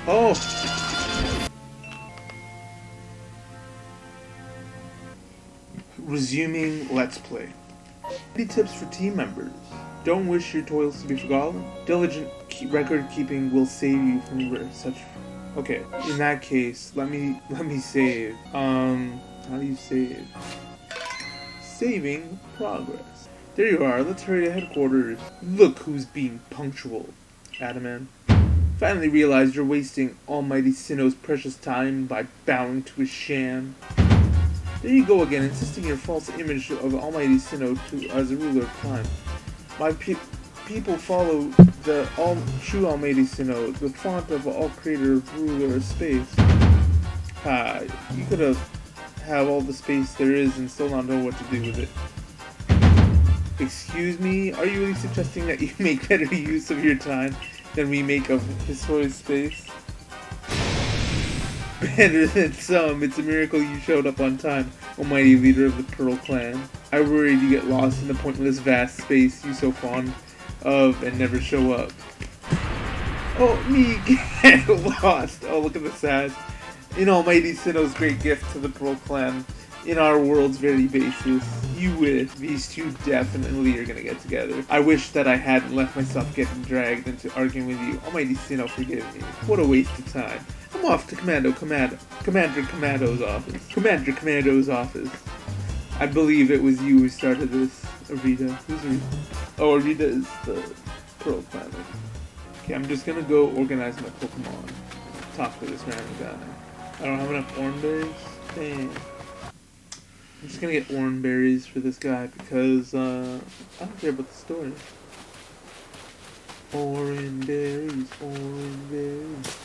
Oh! Resuming Let's Play. Any tips for team members? Don't wish your toils to be forgotten. Diligent record keeping will save you from such. Okay, in that case, let me save. How do you save? Saving progress. There you are. Let's hurry to headquarters. Look who's being punctual, Adaman. Finally realized you're wasting Almighty Sinnoh's precious time by bowing to his sham. There you go again, insisting your false image of Almighty Sinnoh as a ruler of time. My people follow the true Almighty Sinnoh, the font of all creator of ruler of space. You could have all the space there is and still not know what to do with it. Excuse me, are you really suggesting that you make better use of your time than we make of historic space? Better than some, it's a miracle you showed up on time, almighty leader of the Pearl Clan. I worried you get lost in the pointless vast space you so fond of and never show up. Oh, me get lost. Oh, look at the sass. In Almighty Sinnoh's great gift to the Pearl Clan, in our world's very basis, you wish these two definitely are gonna get together. I wish that I hadn't left myself getting dragged into arguing with you. Almighty Sinnoh, forgive me. What a waste of time. I'm off to Commander Commando's office. I believe it was you who started this, Arita. Who's Arita? Oh, Arita is the Pearl Clan. Okay, I'm just gonna go organize my Pokemon. Talk to this random guy. I don't have enough orange berries. Dang. I'm just gonna get orange berries for this guy because I don't care about the story. Orange berries, orange berries.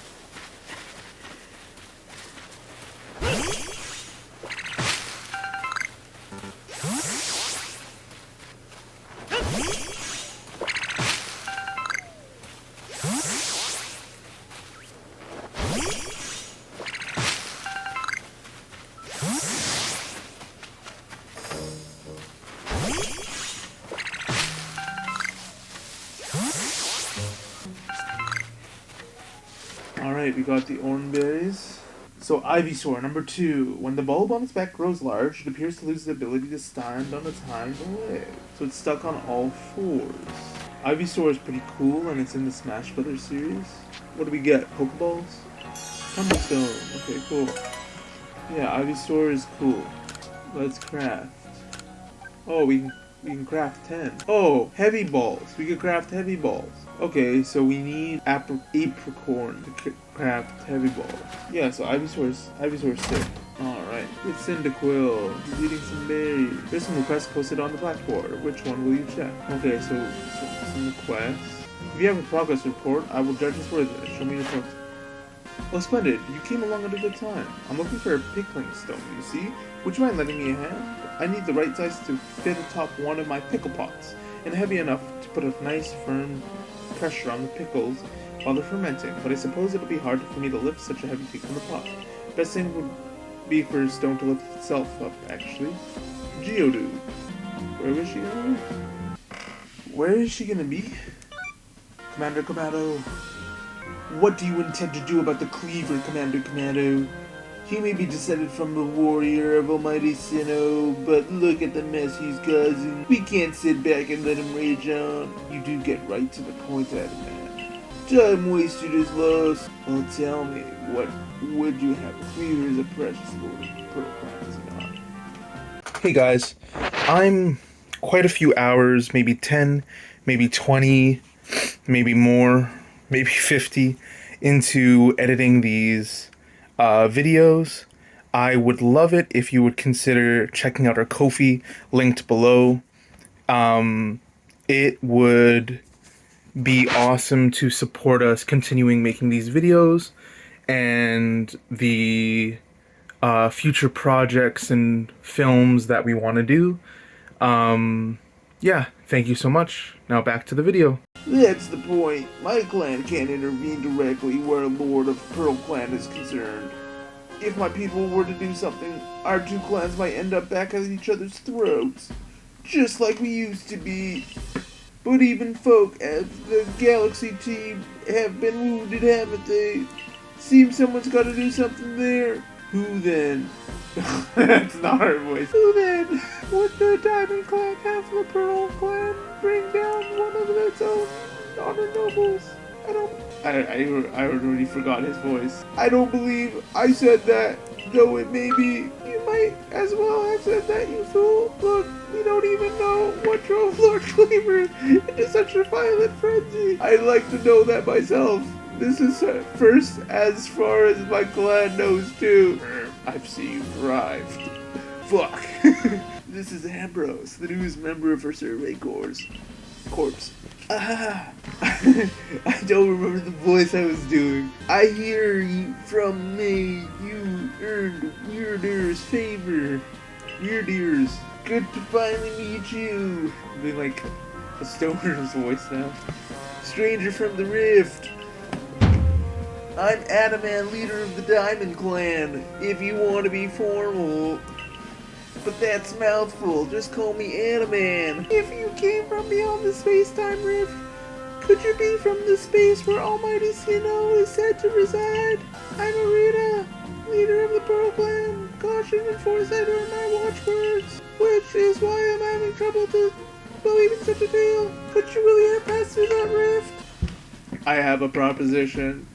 Alright, we got the orange berries. So, Ivysaur, number 2. When the bulb on its back grows large, it appears to lose the ability to stand on its hind legs. So it's stuck on all fours. Ivysaur is pretty cool, and it's in the Smash Brothers series. What do we get? Pokeballs? Thunderstone. Okay, cool. Yeah, Ivysaur is cool. Let's craft. Oh, we can craft 10. Oh, heavy balls. We could craft heavy balls. Okay, so we need apricorn to craft heavy balls. Yeah, so Ivysaur's sick. Alright, it's Cyndaquil. He's eating some berries. There's some requests posted on the blackboard. Which one will you check? Okay, so some requests. If you have a progress report, I will judge this worthy. Show me your progress. Oh, splendid. You came along at a good time. I'm looking for a pickling stone, you see? Would you mind lending me a hand? I need the right size to fit atop one of my pickle pots, and heavy enough to put a nice firm pressure on the pickles while they're fermenting, but I suppose it'll be hard for me to lift such a heavy pickle in the pot. Best thing would be for a stone to lift itself up, actually. Geodude. Where is she gonna be? Where is she gonna be? Commander Commando. What do you intend to do about the cleaver, Commander Commando? He may be descended from the warrior of Almighty Sinnoh, but look at the mess he's causing. We can't sit back and let him rage on. You do get right to the point, Adaman. Time wasted is lost. Well, tell me, what would you have? Cleaver is a precious lord of Pearl Clan, is he not? Hey guys, I'm quite a few hours, maybe 10, maybe 20, maybe more, maybe 50, into editing these videos. I would love it if you would consider checking out our Ko-fi, linked below. It would be awesome to support us continuing making these videos and the future projects and films that we want to do. Yeah, thank you so much. Now back to the video. That's the point. My clan can't intervene directly where a lord of Pearl Clan is concerned. If my people were to do something, our two clans might end up back at each other's throats. Just like we used to be. But even folk as the Galaxy team have been wounded, haven't they? Seems someone's gotta do something there. Who then? That's not her voice. Who then? Would the Diamond Clan have the Pearl Clan bring down one of its own honor nobles? I already forgot his voice. I don't believe I said that, though it may be. You might as well have said that, you fool. Look, you don't even know what drove Lord Cleaver into such a violent frenzy. I'd like to know that myself. This is first as far as my clan knows, too. I see you've arrived. Fuck. This is Ambrose, the newest member of our survey corps. I don't remember the voice I was doing. I hear you from me. You earned Weirdear's favor. Weirdears, good to finally meet you. I'm doing like a stoner's voice now. Stranger from the Rift. I'm Adaman, leader of the Diamond Clan, if you want to be formal. But that's mouthful, just call me Adaman. If you came from beyond the space-time rift, could you be from the space where Almighty Sinnoh is said to reside? I'm Arita, leader of the Pearl Clan. Caution and foresight are my watchwords, which is why I'm having trouble to believe in such a tale. Could you really have passed through that rift? I have a proposition.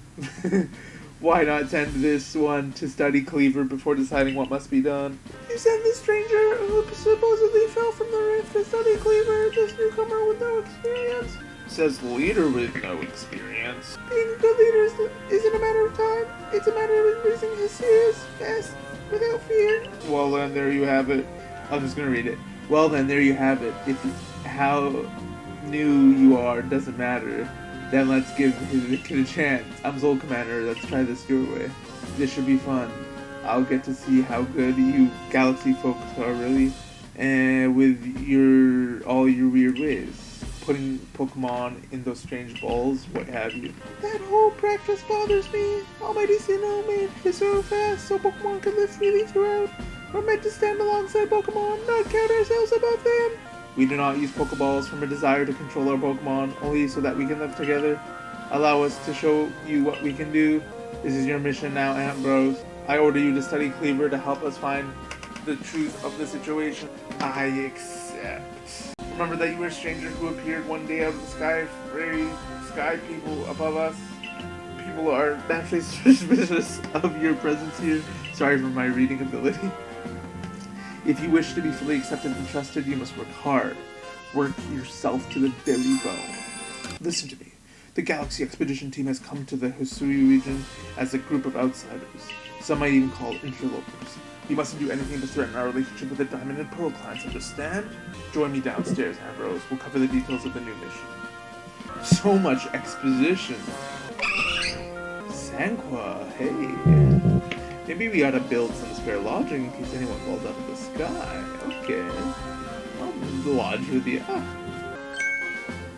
Why not send this one to study Cleaver before deciding what must be done? You send this stranger who supposedly fell from the rift to study Cleaver, this newcomer with no experience? Says leader with no experience. Being a good leader isn't a matter of time. It's a matter of embracing his serious fast without fear. Well then, there you have it. I'm just gonna read it. Well then, there you have it. How new you are doesn't matter. Then let's give the kid a chance. I'm Zol Commander, let's try this your way. This should be fun. I'll get to see how good you Galaxy folks are really, and with all your weird ways. Putting Pokemon in those strange balls, what have you. That whole practice bothers me. Almighty Sinnoh made it so fast so Pokemon could live freely throughout. We're meant to stand alongside Pokemon, not count ourselves above them. We do not use Pokeballs from a desire to control our Pokemon, only so that we can live together. Allow us to show you what we can do. This is your mission now, Ambrose. I order you to study Cleaver to help us find the truth of the situation. I accept. Remember that you were a stranger who appeared one day out of the sky, very sky people above us. People are naturally suspicious of your presence here. Sorry for my reading ability. If you wish to be fully accepted and trusted, you must work hard. Work yourself to the very bone. Listen to me. The Galaxy Expedition team has come to the Hisui region as a group of outsiders. Some might even call interlopers. You mustn't do anything to threaten our relationship with the Diamond and Pearl clans, understand? Join me downstairs, Ambrose. We'll cover the details of the new mission. So much exposition. Sanqua, hey. Maybe we ought to build some spare lodging in case anyone falls out of the sky. Okay. I'll lodge with you.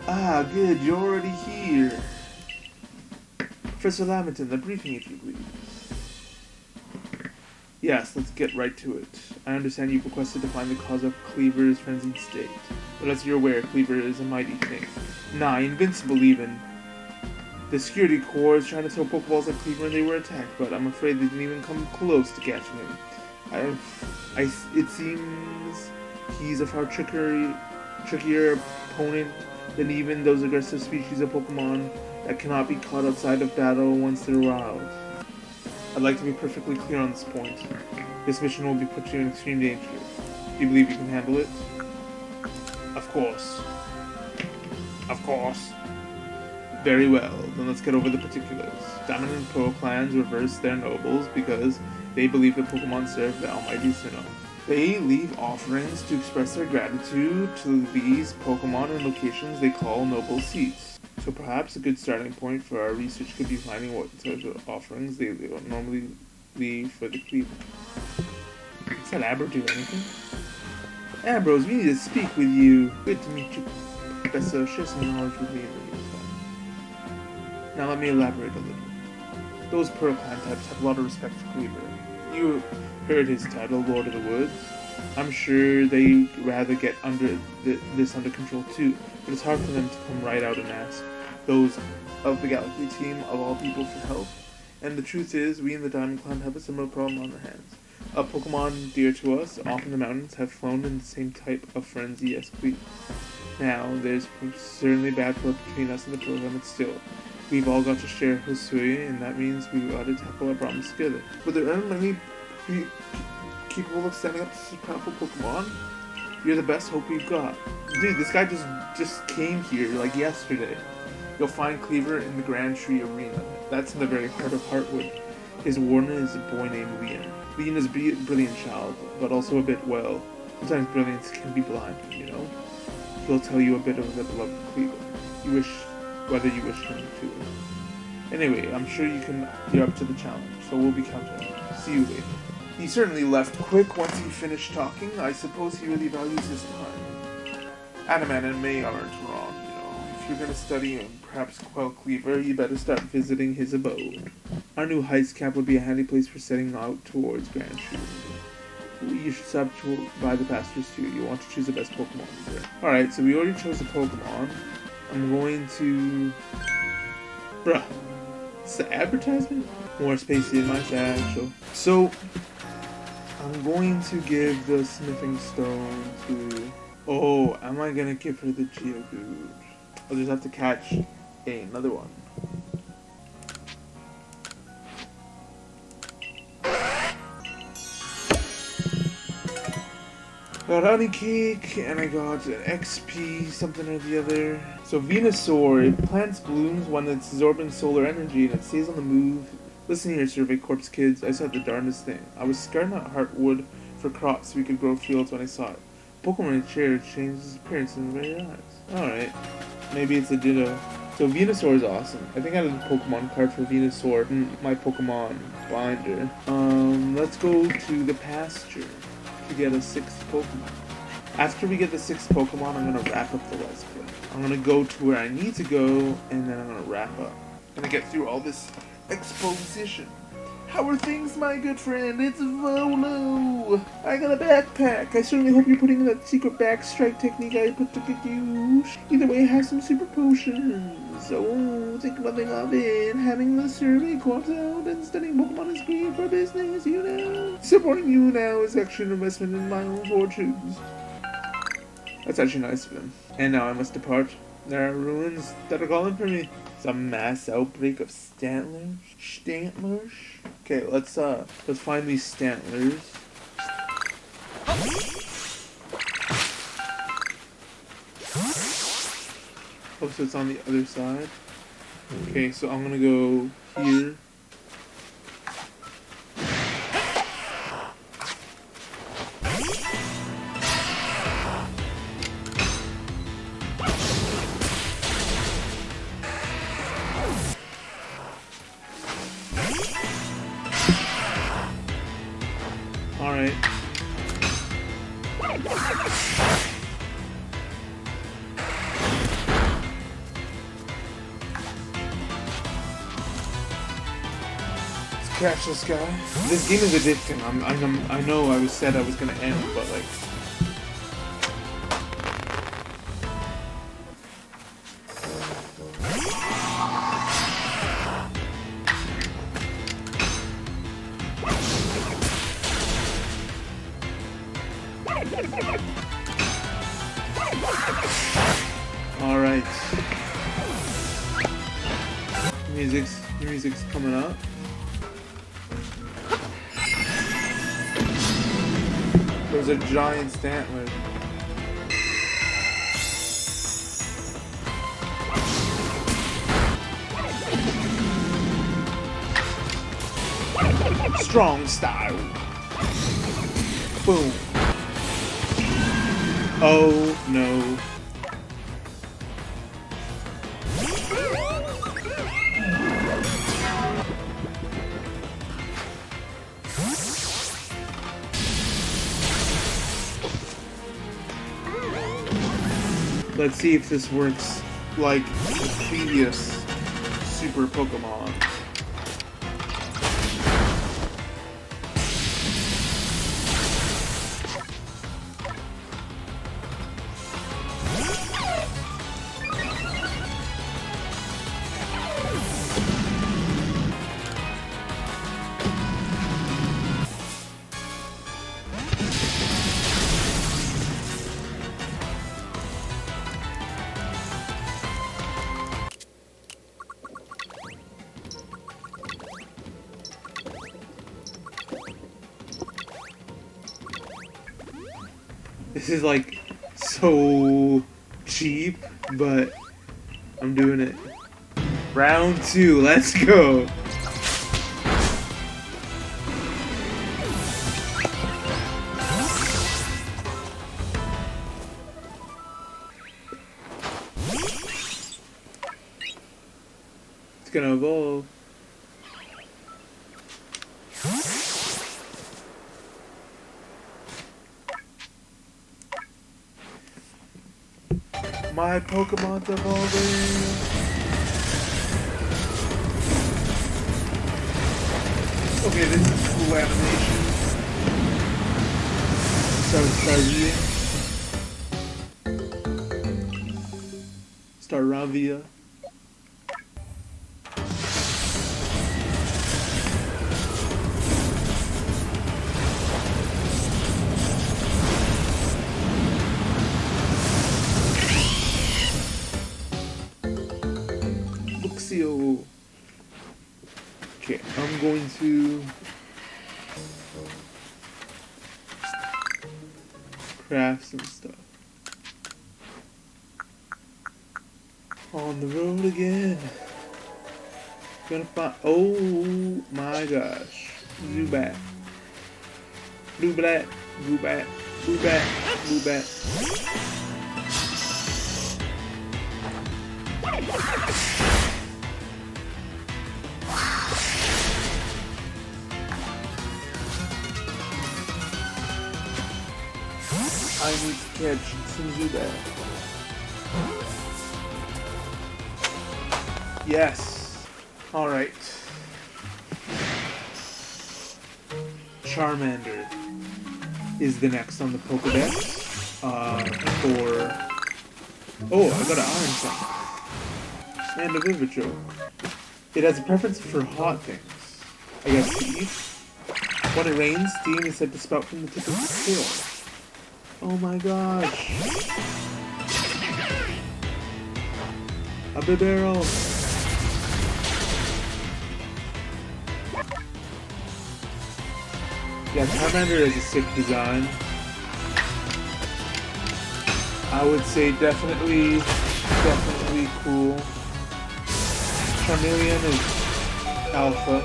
Ah, good. You're already here. Professor Lamington, the briefing, if you please. Yes, let's get right to it. I understand you've requested to find the cause of Cleaver's frenzied state. But as you're aware, Cleaver is a mighty thing. Nah, invincible even. The security corps is trying to throw Pokeballs at Cleaver and they were attacked, but I'm afraid they didn't even come close to catching him. It seems he's a far trickier opponent than even those aggressive species of Pokemon that cannot be caught outside of battle once they're aroused. I'd like to be perfectly clear on this point. This mission will be put you in extreme danger. Do you believe you can handle it? Of course. Of course. Very well, then let's get over the particulars. Diamond and Pearl clans reverse their nobles because they believe that Pokemon serve the Almighty Sinnoh. They leave offerings to express their gratitude to these Pokemon in locations they call noble seats. So perhaps a good starting point for our research could be finding what sort of offerings they normally leave for the Cleaver. Does that Amber do anything? Ambrose, we need to speak with you. Good to meet you, Professor. Share some knowledge with me in the meantime. Now let me elaborate a little. Those Pearl Clan types have a lot of respect for Cleaver. You heard his title, Lord of the Woods. I'm sure they'd rather get this under control too, but it's hard for them to come right out and ask those of the Galaxy team of all people for help. And the truth is, we in the Diamond Clan have a similar problem on our hands. Pokemon dear to us, off in the mountains, have flown in the same type of frenzy as we. Now, there's certainly bad blood between us and the program, but still, we've all got to share Hisui, and that means we've got to tackle our problems together. But there aren't many capable of standing up to such powerful Pokemon. You're the best hope we've got. Dude, this guy just came here, like, yesterday. You'll find Cleaver in the Grand Tree Arena. That's in the very heart of Heartwood. His warden is a boy named Leon. Leon is a brilliant child, but also a bit, well, sometimes brilliance can be blind, you know? He'll tell you a bit of the beloved Cleaver. Whether you wish him to. Anyway, I'm sure you're up to the challenge, so we'll be counting. See you later. He certainly left quick once he finished talking. I suppose he really values his time. Adaman and May aren't wrong, you know. If you're gonna study and perhaps quell Cleaver, you better start visiting his abode. Our new heist camp would be a handy place for setting out towards Grand Tree. You should stop by the pastures too. You want to choose the best Pokemon there. Alright, so we already chose a Pokemon. I'm going to... Bruh. It's the advertisement? More spacey in my satchel. So, I'm going to give the Smithing Stone to... Oh, am I going to give her the Geodude? I'll just have to catch another one. Got honey cake, and I got an XP, something or the other. So Venusaur, it plants blooms when it's absorbing solar energy and it stays on the move. Listen here, Survey Corps kids, I saw the darndest thing. I was scouting out Heartwood for crops so we could grow fields when I saw it. Pokemon in a chair changed his appearance in the very eyes. Alright, maybe it's a Ditto. So Venusaur is awesome. I think I have a Pokemon card for Venusaur in my Pokemon binder. Let's go to the pasture to get a 6th Pokemon. After we get the 6th Pokemon, I'm going to wrap up the Let's Play. I'm going to go to where I need to go, and then I'm going to wrap up. I'm going to get through all this exposition. How are things, my good friend? It's Volo! I got a backpack. I certainly hope you're putting in that secret backstrike technique I put to good use. Either way, I have some super potions. So, think nothing of it. Having the survey corps out and studying Pokemon is great for business, you know. Supporting you now is actually an investment in my own fortunes. That's actually nice of him. And now I must depart. There are ruins that are calling for me. Some mass outbreak of Stantlers? Okay, let's find these Stantlers. Oh, so it's on the other side. Okay, so I'm gonna go here. Alright. Let's catch this guy. This game is addicting. I know I said I was gonna end, but like... Alright. Music's coming up. There's a giant Stantler. Strong style. Boom. Oh no. Let's see if this works like the previous Super Pokemon. This is like so cheap, but I'm doing it. Round 2, let's go. It's gonna evolve. My Pokemon's evolving. Okay, this is cool animation. Staravia. Luxio. Okay, I'm going to craft some stuff. On the road again. Gonna find. Oh my gosh. Zubat. Zubat. Zubat. Zubat. Zubat. I need to catch some Zubat. Yes. Alright. Charmander is the next on the Pokedex. Oh, I got an iron sign. And a Vivitrope. It has a preference for hot things. I guess to eat. When it rains, steam is said to spout from the tip of its tail. Oh my gosh. A Bibarel. Yeah, Charmander is a sick design. I would say definitely cool. Charmeleon is alpha.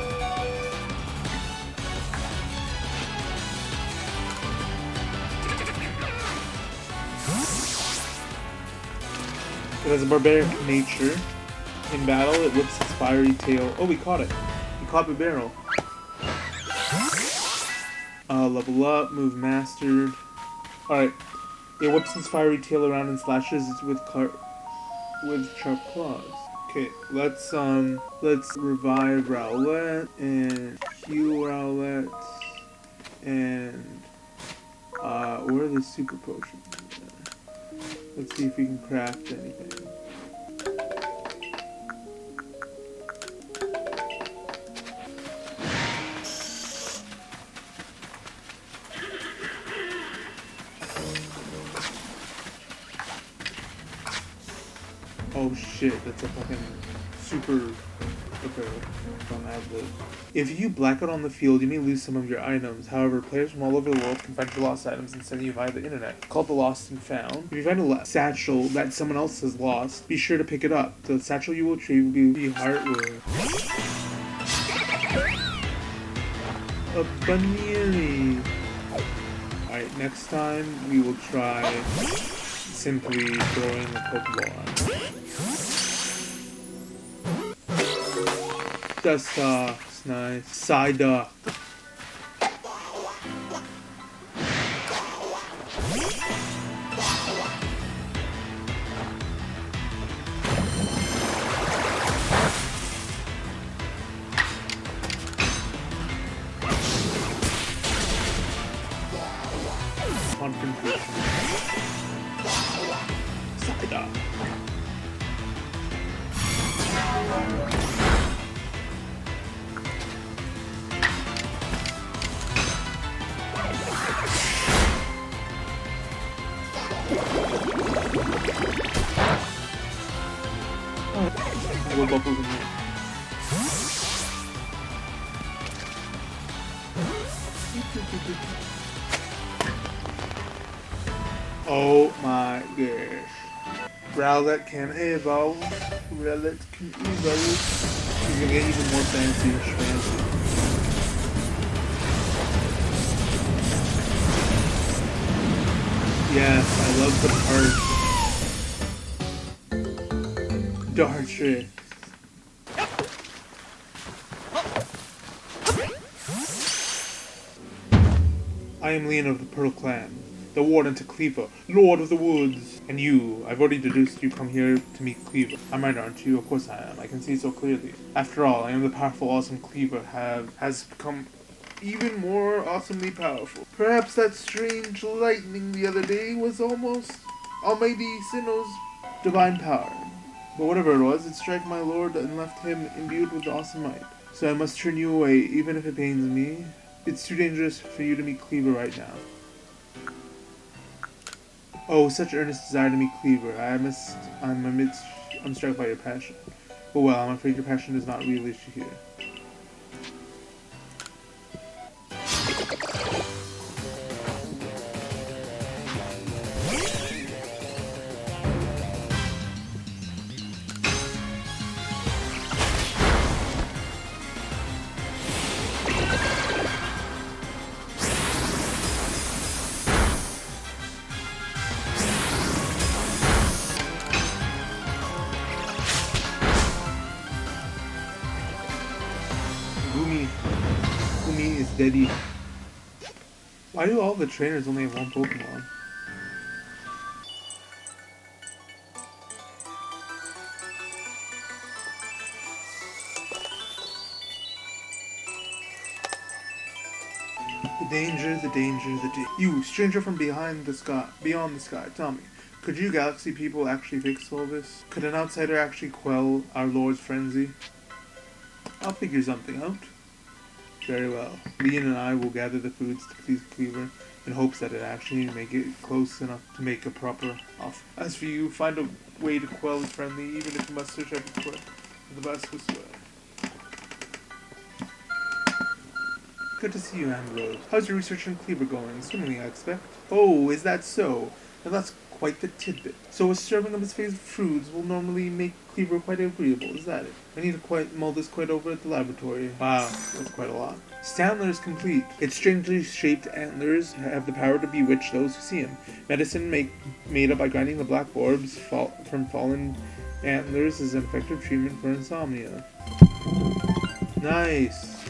It has a barbaric nature. In battle, it whips its fiery tail. Oh, we caught it. We caught Bibarel. Level up, move mastered. Alright. It whips its fiery tail around and slashes it with sharp claws. Okay, let's revive Rowlet and heal Rowlet and where are the super potions? Let's see if we can craft anything. Oh shit, that's a fucking super... Okay, don't have this. If you black out on the field, you may lose some of your items. However, players from all over the world can find your lost items and send you via the internet. Called the Lost and Found. If you find a satchel that someone else has lost, be sure to pick it up. The satchel you will retrieve will be Heartwood. A Baniri. Alright, next time we will try simply throwing a Pokeball at. Dustox, nice. Psyduck. Confrontation. Psyduck. More bubbles in here. Oh my gosh. Rowlet can evolve. Rowlet can evolve. He's gonna get even more fancy and schmancy. Yes, I love the part. Dartrix. I am Leon of the Pearl Clan, the Warden to Cleaver, Lord of the Woods. And you, I've already deduced you come here to meet Cleaver. I'm right, aren't you? Of course I am. I can see so clearly. After all, I am the powerful, awesome Cleaver has become even more awesomely powerful. Perhaps that strange lightning the other day was almost Almighty Sinnoh's divine power. But whatever it was, it struck my lord and left him imbued with awesome might. So I must turn you away, even if it pains me. It's too dangerous for you to meet Cleaver right now. Oh, such earnest desire to meet Cleaver. I'm struck by your passion. But well, I'm afraid your passion is not a real issue here. Gumi is deady. Why do all the trainers only have one Pokemon? The danger. You, stranger from beyond the sky, tell me, could you galaxy people actually fix all this? Could an outsider actually quell our Lord's frenzy? I'll figure something out. Very well. Leon and I will gather the foods to please Cleaver in hopes that it actually make it close enough to make a proper offer. As for you, find a way to quell his friendly, even if you must search everywhere for the best way. Good to see you, Ambrose. How's your research on Cleaver going? Swimmingly, I expect. Oh, is that so? And that's quite the tidbit. So a serving of his favorite foods will normally make Cleaver quite agreeable, is that it? I need to mull this quite over at the laboratory. Wow, that's quite a lot. Stantler is complete. Its strangely shaped antlers have the power to bewitch those who see him. Medicine made up by grinding the black orbs from fallen antlers is an effective treatment for insomnia. Nice.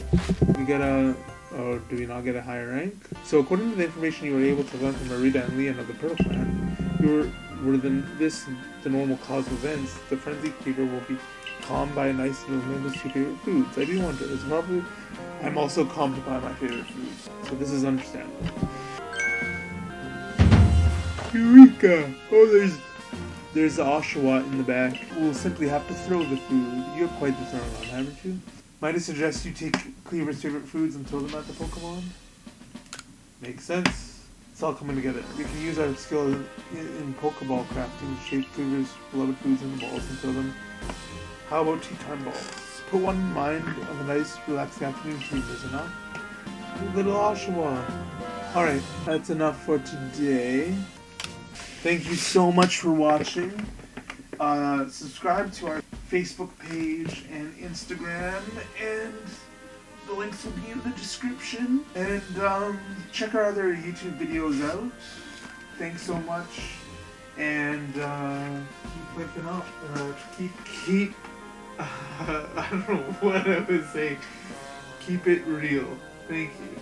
We get a... Or do we not get a higher rank? So according to the information you were able to learn from Marita and Leon of the Pearl Clan, the normal cause of events, the frenzied Cleaver will be calmed by a nice meal of his two favorite foods. I do wonder, it's probably... I'm also calmed by my favorite foods, so this is understandable. Eureka! Oh, there's the Oshawott in the back. We'll simply have to throw the food. You have quite the turnaround, haven't you? Might I suggest you take Cleaver's favorite foods and throw them at the Pokemon? Makes sense. It's all coming together. We can use our skill in Pokeball crafting to shape Cleaver's beloved foods into balls and throw them. How about tea time balls? Put one in mind of a nice, relaxing afternoon tea, is enough. Little Oshawott. Alright, that's enough for today. Thank you so much for watching. Subscribe to our Facebook page and Instagram, and the links will be in the description. And check our other YouTube videos out. Thanks so much, and keep clicking up. Keep. I don't know what I was saying. Keep it real. Thank you.